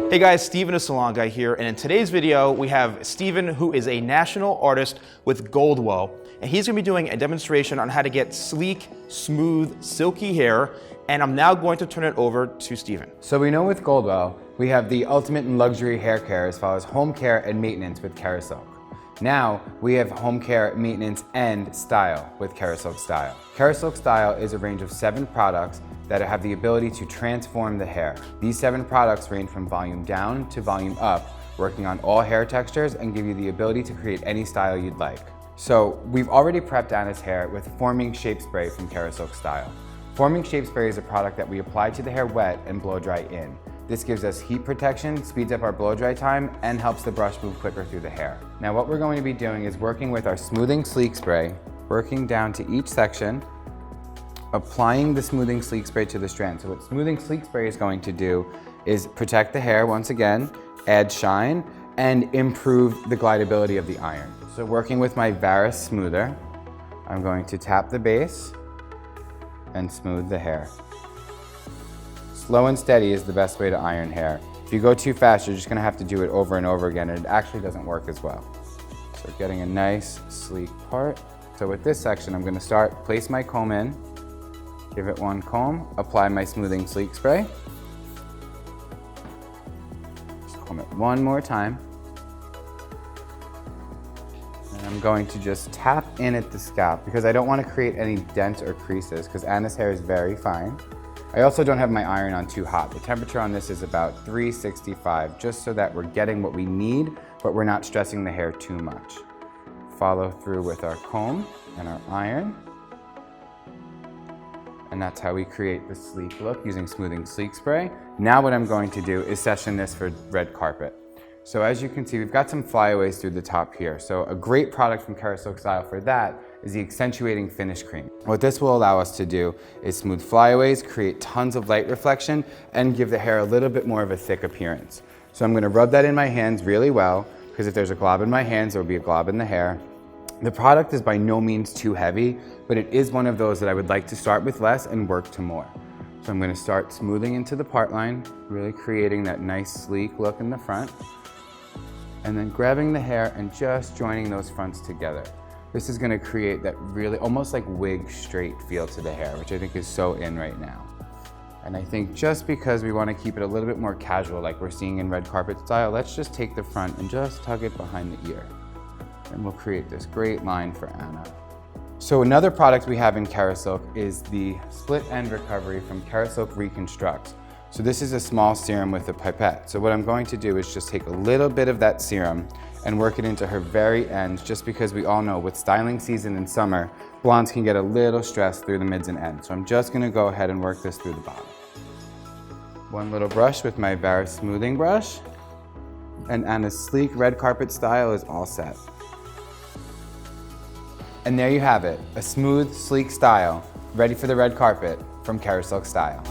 Hey guys, Steven TheSalonGuy here, and in today's video we have Steven, who is a national artist with Goldwell, and he's going to be doing a demonstration on how to get sleek, smooth, silky hair, and I'm now going to turn it over to Steven. So we know with Goldwell, we have the ultimate in luxury hair care as well as home care and maintenance with Kerasilk. Now we have home care, maintenance, and style with Kerasilk Style. Kerasilk Style is a range of 7 products that have the ability to transform the hair. These 7 products range from volume down to volume up, working on all hair textures and give you the ability to create any style you'd like. So we've already prepped Anna's hair with Forming Shape Spray from Kerasilk Style. Forming Shape Spray is a product that we apply to the hair wet and blow dry in. This gives us heat protection, speeds up our blow dry time, and helps the brush move quicker through the hair. Now what we're going to be doing is working with our Smoothing Sleek Spray, working down to each section, applying the Smoothing Sleek Spray to the strand. So what Smoothing Sleek Spray is going to do is protect the hair once again, add shine, and improve the glidability of the iron. So working with my Varus Smoother, I'm going to tap the base and smooth the hair. Slow and steady is the best way to iron hair. If you go too fast, you're just gonna have to do it over and over again, and it actually doesn't work as well. So getting a nice, sleek part. So with this section, I'm gonna place my comb in, give it one comb, apply my Smoothing Sleek Spray. Just comb it one more time. And I'm going to just tap in at the scalp because I don't want to create any dents or creases because Anna's hair is very fine. I also don't have my iron on too hot. The temperature on this is about 365, just so that we're getting what we need, but we're not stressing the hair too much. Follow through with our comb and our iron. And that's how we create the sleek look using Smoothing Sleek Spray. Now what I'm going to do is session this for red carpet. So as you can see, we've got some flyaways through the top here. So a great product from Kerasilk Style for that is the Accentuating Finish Cream. What this will allow us to do is smooth flyaways, create tons of light reflection, and give the hair a little bit more of a thick appearance. So I'm gonna rub that in my hands really well, because if there's a glob in my hands, there will be a glob in the hair. The product is by no means too heavy, but it is one of those that I would like to start with less and work to more. So I'm gonna start smoothing into the part line, really creating that nice sleek look in the front, and then grabbing the hair and just joining those fronts together. This is gonna create that really almost like wig straight feel to the hair, which I think is so in right now. And I think just because we wanna keep it a little bit more casual like we're seeing in red carpet style, let's just take the front and just tug it behind the ear. And we'll create this great line for Anna. So another product we have in Kerasilk is the Split End Recovery from Kerasilk Reconstructs. So this is a small serum with a pipette. So what I'm going to do is just take a little bit of that serum and work it into her very ends, just because we all know with styling season in summer, blondes can get a little stressed through the mids and ends. So I'm just gonna go ahead and work this through the bottom. One little brush with my Varus smoothing brush, and Anna's sleek red carpet style is all set. And there you have it, a smooth, sleek style, ready for the red carpet from Kerasilk Style.